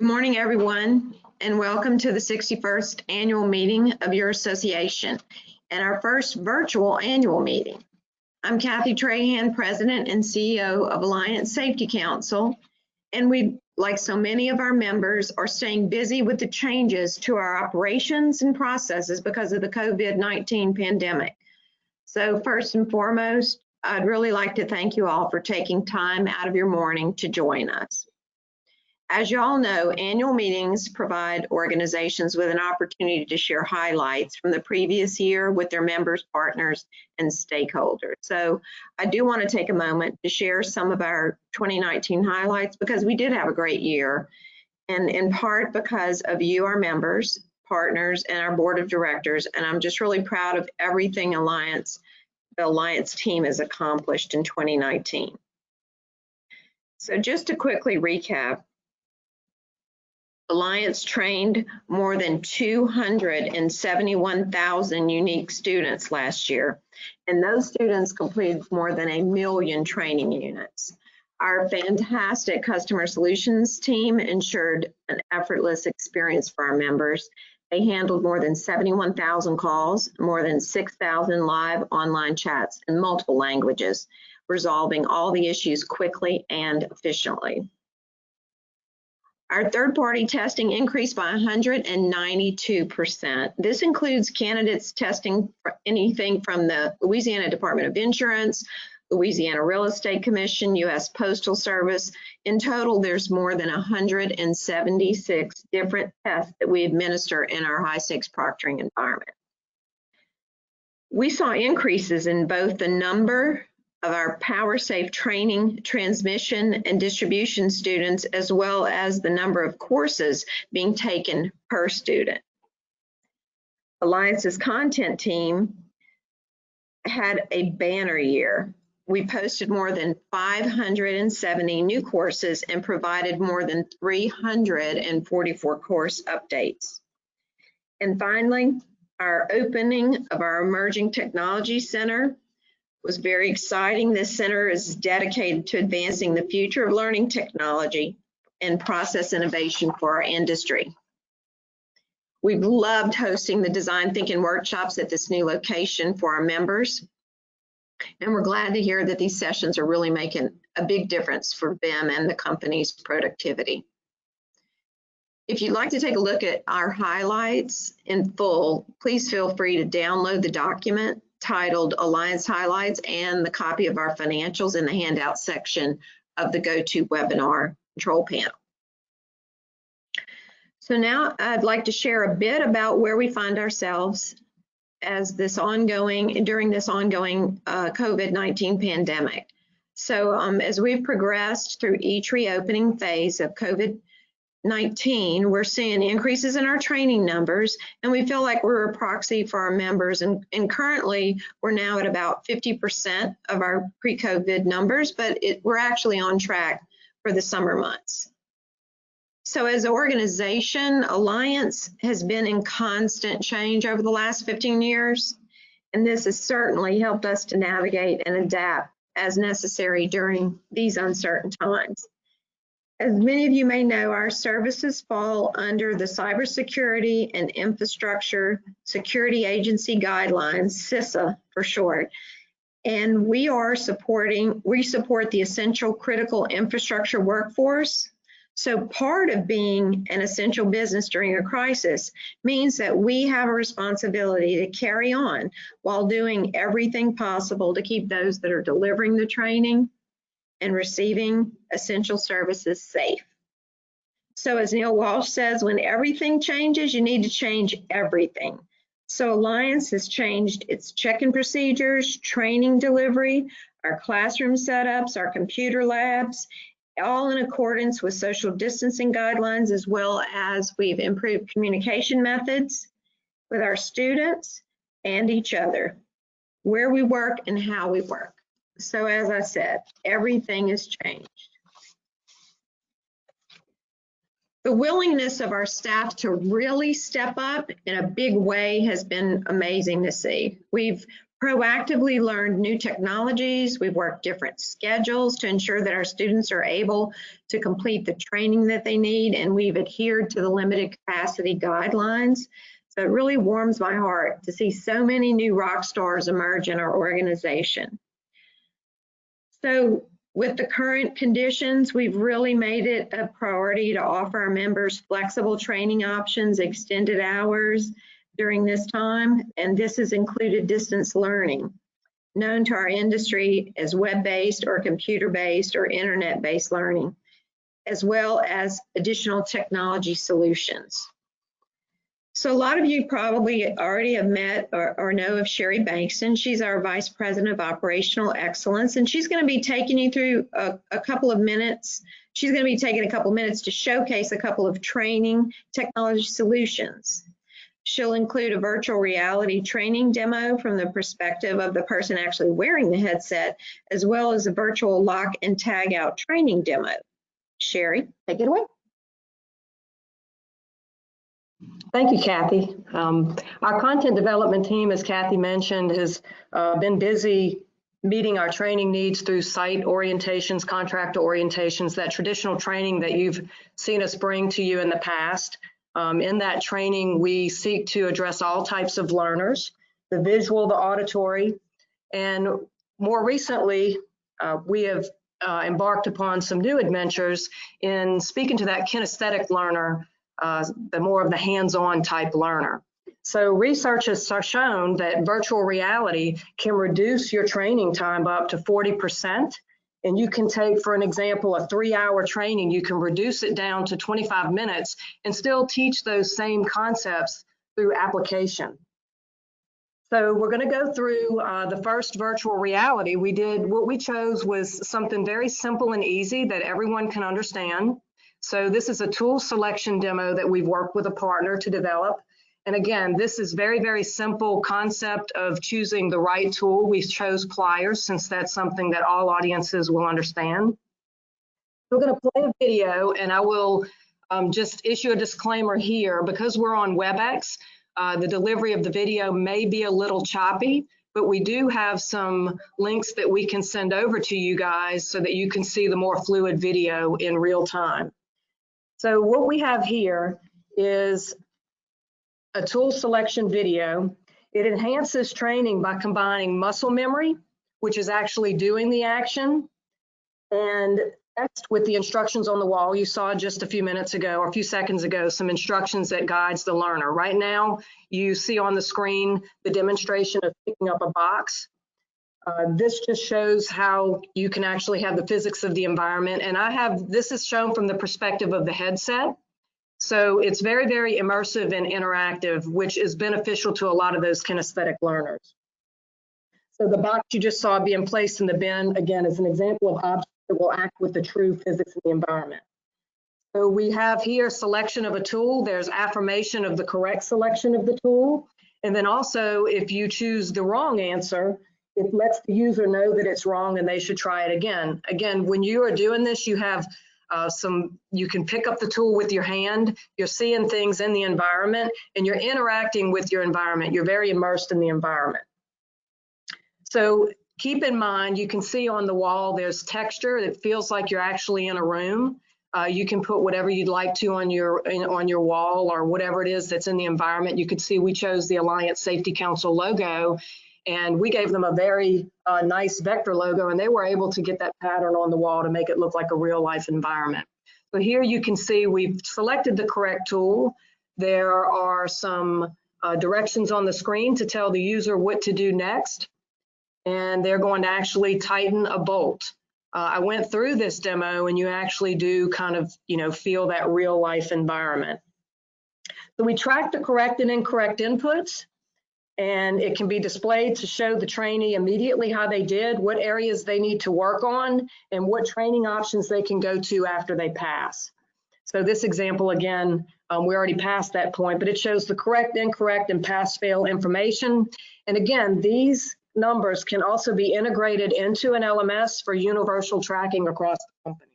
Good morning, everyone, and welcome to the 61st annual meeting of your association and our first virtual annual meeting. I'm Kathy Trahan, President and CEO of Alliance Safety Council, and we, like so many of our members, are staying busy with the changes to our operations and processes because of the COVID-19 pandemic. So first and foremost, I'd really like to thank you all for taking time out of your morning to join us. As you all know, annual meetings provide organizations with an opportunity to share highlights from the previous year with their members, partners, and stakeholders. So I do want to take a moment to share some of our 2019 highlights because we did have a great year, and in part because of you, our members, partners, and our board of directors. And I'm just really proud of everything the Alliance team has accomplished in 2019. So just to quickly recap, Alliance trained more than 271,000 unique students last year, and those students completed more than 1 million training units. Our fantastic customer solutions team ensured an effortless experience for our members. They handled more than 71,000 calls, more than 6,000 live online chats in multiple languages, resolving all the issues quickly and efficiently. Our third-party testing increased by 192%. This includes candidates testing for anything from the Louisiana Department of Insurance, Louisiana Real Estate Commission, U.S. Postal Service. In total, there's more than 176 different tests that we administer in our high-stakes proctoring environment. We saw increases in both the number of our PowerSafe training, transmission, and distribution students, as well as the number of courses being taken per student. Alliance's content team had a banner year. We posted more than 570 new courses and provided more than 344 course updates. And finally, our opening of our Emerging Technology Center was very exciting. This center is dedicated to advancing the future of learning technology and process innovation for our industry. We've loved hosting the Design Thinking workshops at this new location for our members. And we're glad to hear that these sessions are really making a big difference for them and the company's productivity. If you'd like to take a look at our highlights in full, please feel free to download the document titled Alliance Highlights and the copy of our financials in the handout section of the GoToWebinar control panel. So now I'd like to share a bit about where we find ourselves as during this ongoing COVID-19 pandemic. So as we've progressed through each reopening phase of COVID-19, we're seeing increases in our training numbers, and we feel like we're a proxy for our members. And currently, we're now at about 50% of our pre-COVID numbers, but we're actually on track for the summer months. So as an organization, Alliance has been in constant change over the last 15 years, and this has certainly helped us to navigate and adapt as necessary during these uncertain times. As many of you may know, our services fall under the Cybersecurity and Infrastructure Security Agency Guidelines, CISA for short, and we support the essential critical infrastructure workforce. So part of being an essential business during a crisis means that we have a responsibility to carry on while doing everything possible to keep those that are delivering the training and receiving essential services safe. So as Neil Walsh says, when everything changes, you need to change everything. So Alliance has changed its check-in procedures, training delivery, our classroom setups, our computer labs, all in accordance with social distancing guidelines, as well as we've improved communication methods with our students and each other, where we work and how we work. So as I said, everything has changed. The willingness of our staff to really step up in a big way has been amazing to see. We've proactively learned new technologies. We've worked different schedules to ensure that our students are able to complete the training that they need, and we've adhered to the limited capacity guidelines. So it really warms my heart to see so many new rock stars emerge in our organization. So with the current conditions, we've really made it a priority to offer our members flexible training options, extended hours during this time, and this has included distance learning, known to our industry as web-based or computer-based or internet-based learning, as well as additional technology solutions. So a lot of you probably already have met or know of Sherry Bankston. She's our Vice President of Operational Excellence, and she's going to be taking you through a couple of minutes. She's going to be taking a couple of minutes to showcase a couple of training technology solutions. She'll include a virtual reality training demo from the perspective of the person actually wearing the headset, as well as a virtual lock and tag out training demo. Sherry, take it away. Thank you, Kathy. Our content development team, as Kathy mentioned, has been busy meeting our training needs through site orientations, contractor orientations, that traditional training that you've seen us bring to you in the past. In that training, we seek to address all types of learners, the visual, the auditory, and more recently, we have embarked upon some new adventures in speaking to that kinesthetic learner, the more of the hands-on type learner. So research has shown that virtual reality can reduce your training time up to 40%. And you can take, for an example, a 3-hour training, you can reduce it down to 25 minutes and still teach those same concepts through application. So we're going to go through the first virtual reality. What we chose was something very simple and easy that everyone can understand. So this is a tool selection demo that we've worked with a partner to develop. And again, this is very, very simple concept of choosing the right tool. We chose pliers since that's something that all audiences will understand. We're going to play a video, and I will just issue a disclaimer here. Because we're on WebEx, the delivery of the video may be a little choppy, but we do have some links that we can send over to you guys so that you can see the more fluid video in real time. So what we have here is a tool selection video. It enhances training by combining muscle memory, which is actually doing the action, and text with the instructions on the wall. You saw just a few minutes ago or a few seconds ago some instructions that guides the learner. Right now, you see on the screen the demonstration of picking up a box. This just shows how you can actually have the physics of the environment. And this is shown from the perspective of the headset. So it's very, very immersive and interactive, which is beneficial to a lot of those kinesthetic learners. So the box you just saw being placed in the bin, again, is an example of objects that will act with the true physics of the environment. So we have here selection of a tool. There's affirmation of the correct selection of the tool. And then also, if you choose the wrong answer, it lets the user know that it's wrong and they should try it again. Again, when you are doing this, you have you can pick up the tool with your hand, you're seeing things in the environment, and you're interacting with your environment. You're very immersed in the environment. So keep in mind, you can see on the wall, there's texture. It feels like you're actually in a room. You can put whatever you'd like to on your wall or whatever it is that's in the environment. You could see we chose the Alliance Safety Council logo, and we gave them a very nice vector logo, and they were able to get that pattern on the wall to make it look like a real life environment. So here you can see we've selected the correct tool. There are some directions on the screen to tell the user what to do next, and they're going to actually tighten a bolt. I went through this demo, and you actually do kind of, feel that real life environment. So we track the correct and incorrect inputs, and it can be displayed to show the trainee immediately how they did, what areas they need to work on, and what training options they can go to after they pass. So this example, again, we already passed that point, but it shows the correct, incorrect, and pass-fail information. And again, these numbers can also be integrated into an LMS for universal tracking across the company.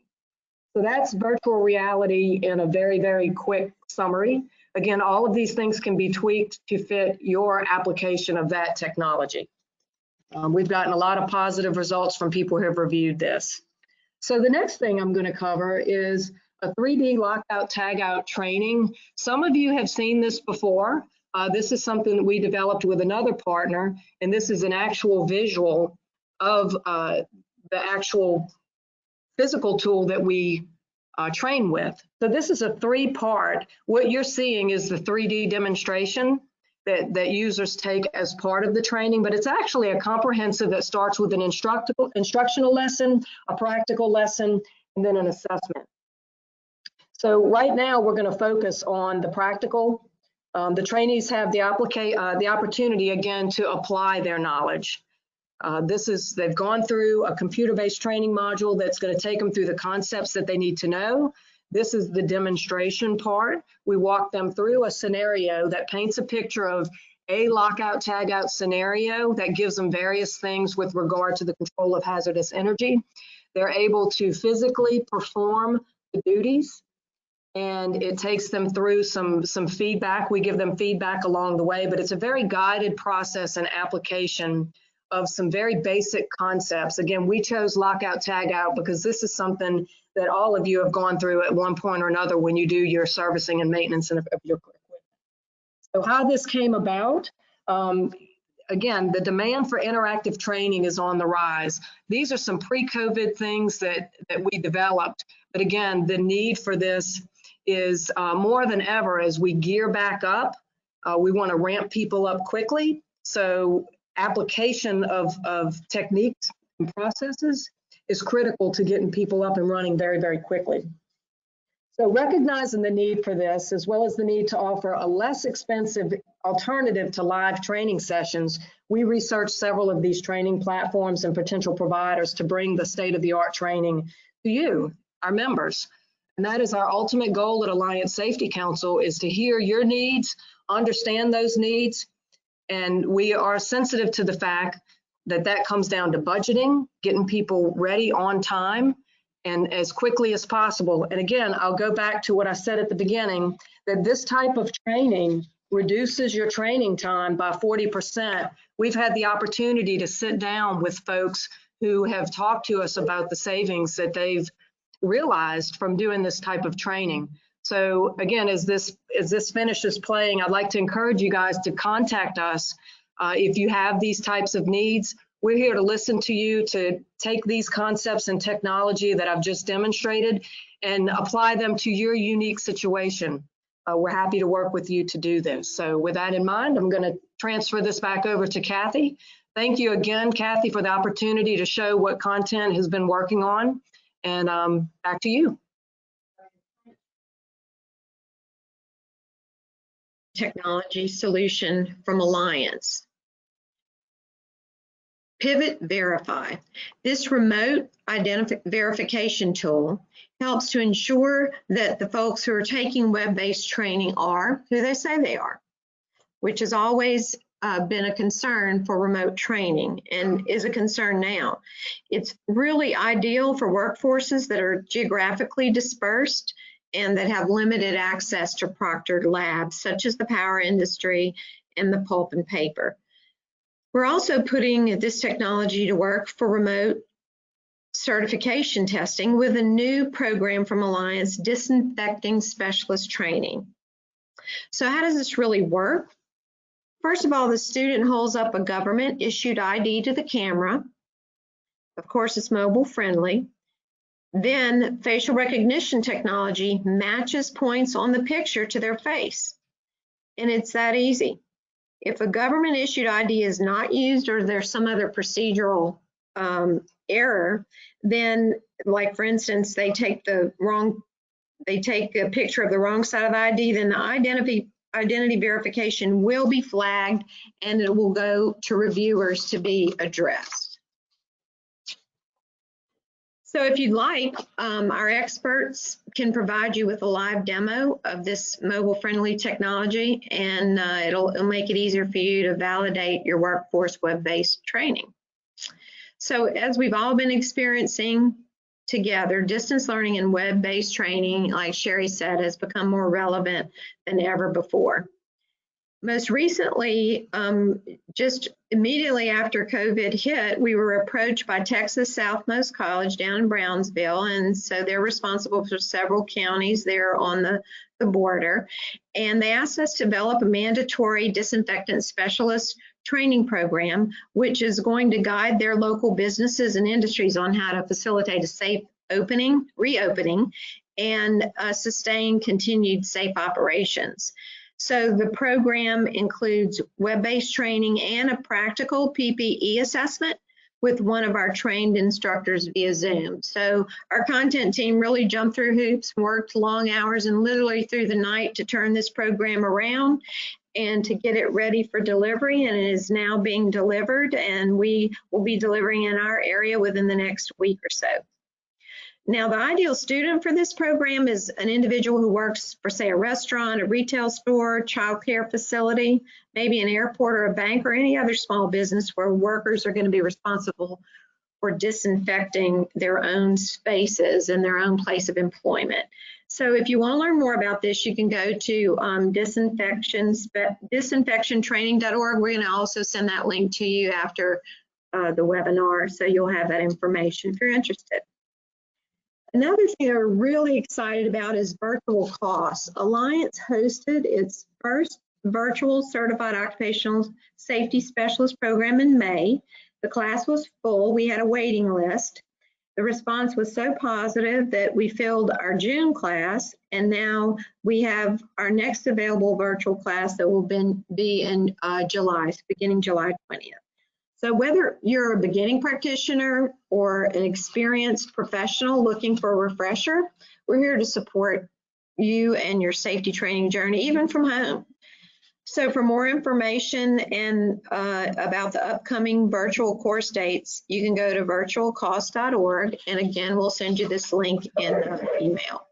So that's virtual reality in a very, very quick summary. Again, all of these things can be tweaked to fit your application of that technology. We've gotten a lot of positive results from people who have reviewed this. So the next thing I'm going to cover is a 3D lockout tagout training. Some of you have seen this before. This is something that we developed with another partner, and this is an actual visual of the actual physical tool that we train with. So this is a 3-part. What you're seeing is the 3D demonstration that users take as part of the training, but it's actually a comprehensive that starts with an instructional lesson, a practical lesson, and then an assessment. So right now we're going to focus on the practical. The trainees have the opportunity again to apply their knowledge. They've gone through a computer-based training module that's going to take them through the concepts that they need to know. This is the demonstration part. We walk them through a scenario that paints a picture of a lockout tagout scenario that gives them various things with regard to the control of hazardous energy. They're able to physically perform the duties, and it takes them through some feedback. We give them feedback along the way, but it's a very guided process and application of some very basic concepts. Again, we chose lockout tagout because this is something that all of you have gone through at one point or another when you do your servicing and maintenance of your equipment. So how this came about, again, the demand for interactive training is on the rise. These are some pre-COVID things that we developed, but again, the need for this is more than ever as we gear back up. We want to ramp people up quickly. So application of techniques and processes is critical to getting people up and running very, very quickly. So recognizing the need for this, as well as the need to offer a less expensive alternative to live training sessions, we researched several of these training platforms and potential providers to bring the state-of-the-art training to you, our members. And that is our ultimate goal at Alliance Safety Council, is to hear your needs, understand those needs, and we are sensitive to the fact that that comes down to budgeting, getting people ready on time and as quickly as possible. And again, I'll go back to what I said at the beginning, that this type of training reduces your training time by 40%. We've had the opportunity to sit down with folks who have talked to us about the savings that they've realized from doing this type of training. So again, as this finishes playing, I'd like to encourage you guys to contact us if you have these types of needs. We're here to listen to you, to take these concepts and technology that I've just demonstrated and apply them to your unique situation. We're happy to work with you to do this. So with that in mind, I'm going to transfer this back over to Kathy. Thank you again, Kathy, for the opportunity to show what content has been working on. And back to you. Technology solution from Alliance. Pivot Verify. This remote verification tool helps to ensure that the folks who are taking web-based training are who they say they are, which has always been a concern for remote training and is a concern now. It's really ideal for workforces that are geographically dispersed and that have limited access to proctored labs, such as the power industry and the pulp and paper. We're also putting this technology to work for remote certification testing with a new program from Alliance, Disinfecting Specialist Training. So how does this really work? First of all, the student holds up a government-issued ID to the camera. Of course, it's mobile friendly. Then facial recognition technology matches points on the picture to their face. And it's that easy. If a government issued ID is not used or there's some other procedural error, then like for instance, they take a picture of the wrong side of the ID, then the identity verification will be flagged and it will go to reviewers to be addressed. So if you'd like, our experts can provide you with a live demo of this mobile-friendly technology, and it'll make it easier for you to validate your workforce web-based training. So as we've all been experiencing together, distance learning and web-based training, like Sherry said, has become more relevant than ever before. most recently, just immediately after COVID hit, we were approached by Texas Southmost College down in Brownsville. And so they're responsible for several counties there on the border. And they asked us to develop a mandatory disinfectant specialist training program, which is going to guide their local businesses and industries on how to facilitate a safe reopening, and sustain continued safe operations. So the program includes web-based training and a practical PPE assessment with one of our trained instructors via Zoom. So our content team really jumped through hoops, worked long hours and literally through the night to turn this program around and to get it ready for delivery, and it is now being delivered, and we will be delivering in our area within the next week or so. Now, the ideal student for this program is an individual who works for, say, a restaurant, a retail store, childcare facility, maybe an airport or a bank or any other small business where workers are going to be responsible for disinfecting their own spaces and their own place of employment. So if you want to learn more about this, you can go to disinfectiontraining.org. We're going to also send that link to you after the webinar, so you'll have that information if you're interested. Another thing we're really excited about is virtual COSS. Alliance hosted its first virtual certified occupational safety specialist program in May. The class was full. We had a waiting list. The response was so positive that we filled our June class, and now we have our next available virtual class that will be in July, beginning July 20th. So whether you're a beginning practitioner or an experienced professional looking for a refresher, we're here to support you and your safety training journey, even from home. So for more information and about the upcoming virtual course dates, you can go to virtualcoss.org. And again, we'll send you this link in the email.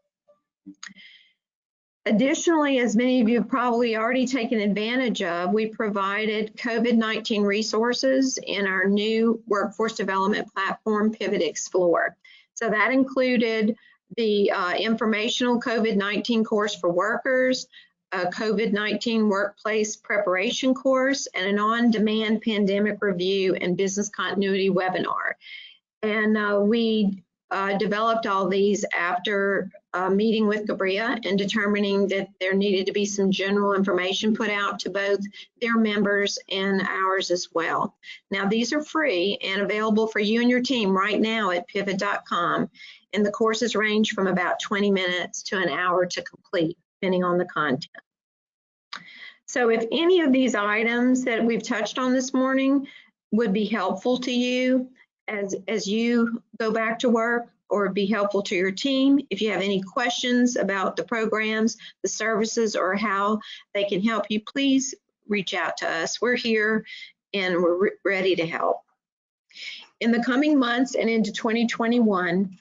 Additionally, as many of you have probably already taken advantage of, we provided COVID-19 resources in our new workforce development platform, Pivot Explore. So that included the informational COVID-19 course for workers, a COVID-19 workplace preparation course, and an on-demand pandemic review and business continuity webinar. And we developed all these after meeting with Gabria and determining that there needed to be some general information put out to both their members and ours as well. Now, these are free and available for you and your team right now at pivot.com, and the courses range from about 20 minutes to an hour to complete, depending on the content. So if any of these items that we've touched on this morning would be helpful to you as you go back to work, or be helpful to your team, if you have any questions about the programs, the services, or how they can help you, please reach out to us. We're here and we're ready to help. In the coming months and into 2021,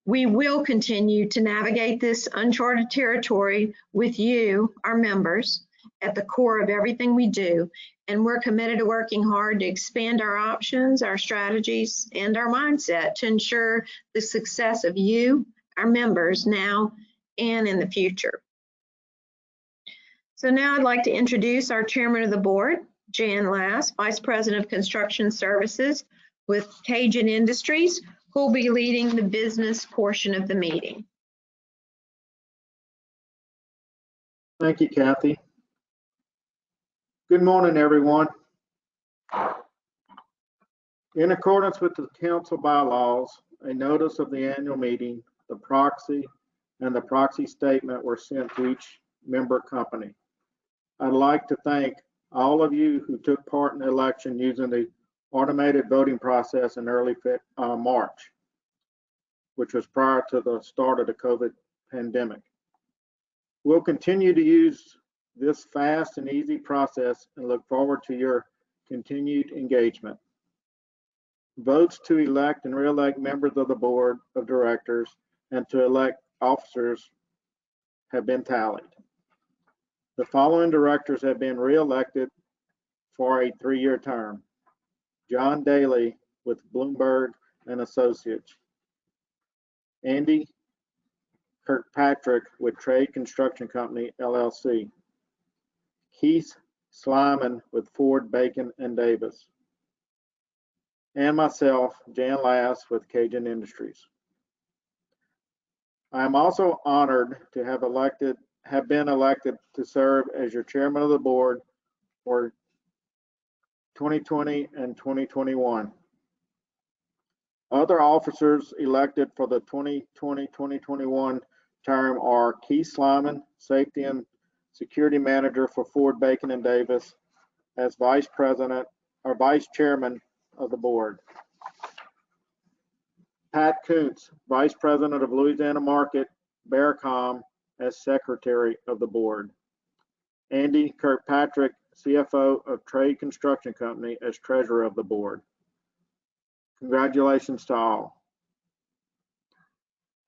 we will continue to navigate this uncharted territory with you, our members, at the core of everything we do. And we're committed to working hard to expand our options, our strategies, and our mindset to ensure the success of you, our members, now and in the future. So now I'd like to introduce our chairman of the board, Jan Lass, Vice President of Construction Services with Cajun Industries, who will be leading the business portion of the meeting. Thank you, Kathy. Good morning, everyone. In accordance with the council bylaws, a notice of the annual meeting, the proxy, and the proxy statement were sent to each member company. I'd like to thank all of you who took part in the election using the automated voting process in early March, which was prior to the start of the COVID pandemic. We'll continue to use this fast and easy process and look forward to your continued engagement. Votes to elect and re-elect members of the board of directors and to elect officers have been tallied. The following directors have been re-elected for a 3-year term. John Daly with Bloomberg and Associates. Andy Kirkpatrick with Trade Construction Company, LLC. Keith Slyman with Ford, Bacon, and Davis. And myself, Jan Lass with Cajun Industries. I am also honored to have been elected to serve as your chairman of the board for 2020 and 2021. Other officers elected for the 2020-2021 term are Keith Slyman, Safety and Security Manager for Ford, Bacon, and Davis, as Vice Chairman of the board. Pat Kuntz, Vice President of Louisiana Market, Bearcom, as Secretary of the board. Andy Kirkpatrick, CFO of Trade Construction Company, as Treasurer of the board. Congratulations to all.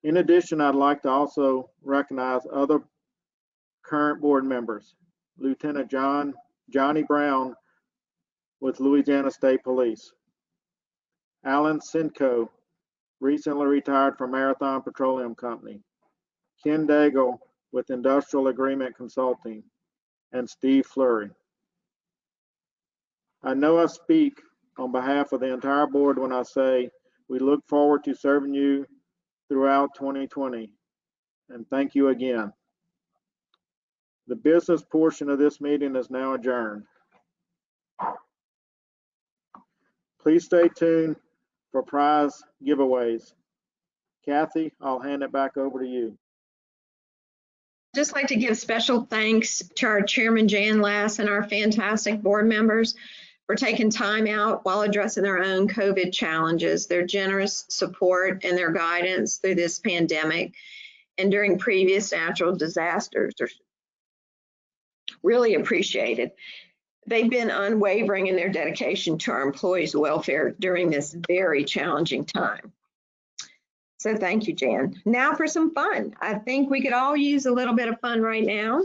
In addition, I'd like to also recognize other current board members. Lieutenant Johnny Brown with Louisiana State Police. Alan Sinco, recently retired from Marathon Petroleum Company. Ken Daigle with Industrial Agreement Consulting, and Steve Fleury. I know I speak on behalf of the entire board when I say we look forward to serving you throughout 2020, and thank you again. The business portion of this meeting is now adjourned. Please stay tuned for prize giveaways. Kathy, I'll hand it back over to you. Just like to give special thanks to our chairman, Jan Lass, and our fantastic board members for taking time out while addressing their own COVID challenges, their generous support and their guidance through this pandemic and during previous natural disasters are really appreciated. They've been unwavering in their dedication to our employees' welfare during this very challenging time. So thank you, Jan. Now for some fun. I think we could all use a little bit of fun right now.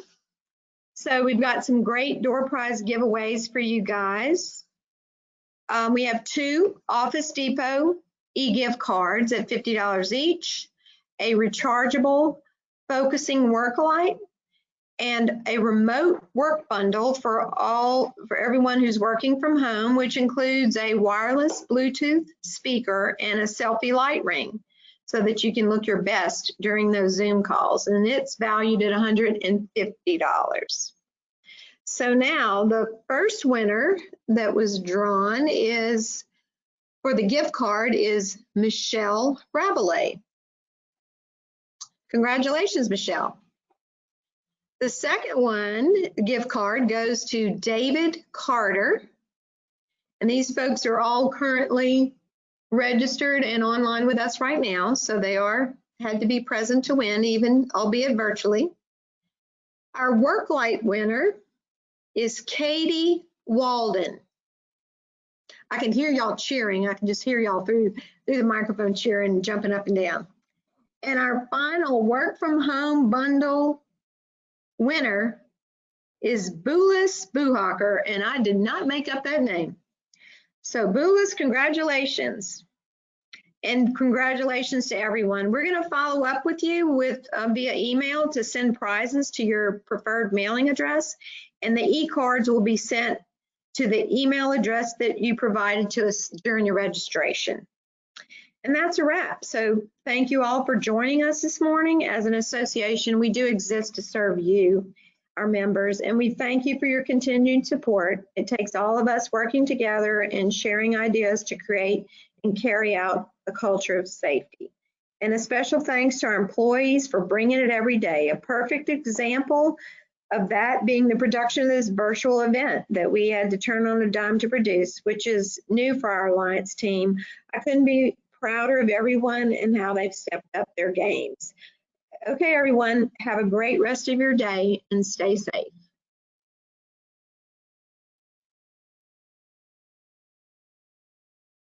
So we've got some great door prize giveaways for you guys. We have 2 Office Depot e-gift cards at $50 each, a rechargeable focusing work light, and a remote work bundle for everyone who's working from home, which includes a wireless Bluetooth speaker and a selfie light ring, so that you can look your best during those Zoom calls, and it's valued at $150. So now the first winner that was drawn is, for the gift card, is Michelle Rabelais. Congratulations, Michelle. The second one, gift card, goes to David Carter, and these folks are all currently registered and online with us right now, so they had to be present to win, even albeit virtually. Our work light winner is Katie Walden. I can hear y'all cheering. I can just hear y'all through the microphone cheering and jumping up and down. And our final work from home bundle winner is Bulis Buhacker, and I did not make up that name. So Bulis, congratulations. And congratulations to everyone. We're going to follow up with you with via email to send prizes to your preferred mailing address, and the e-cards will be sent to the email address that you provided to us during your registration. And that's a wrap. So thank you all for joining us this morning. As an association, we do exist to serve you, our members, and we thank you for your continued support. It takes all of us working together and sharing ideas to create and carry out a culture of safety. And a special thanks to our employees for bringing it every day. A perfect example of that being the production of this virtual event that we had to turn on a dime to produce, which is new for our Alliance team. I couldn't be prouder of everyone and how they've stepped up their games. Okay, everyone, have a great rest of your day and stay safe.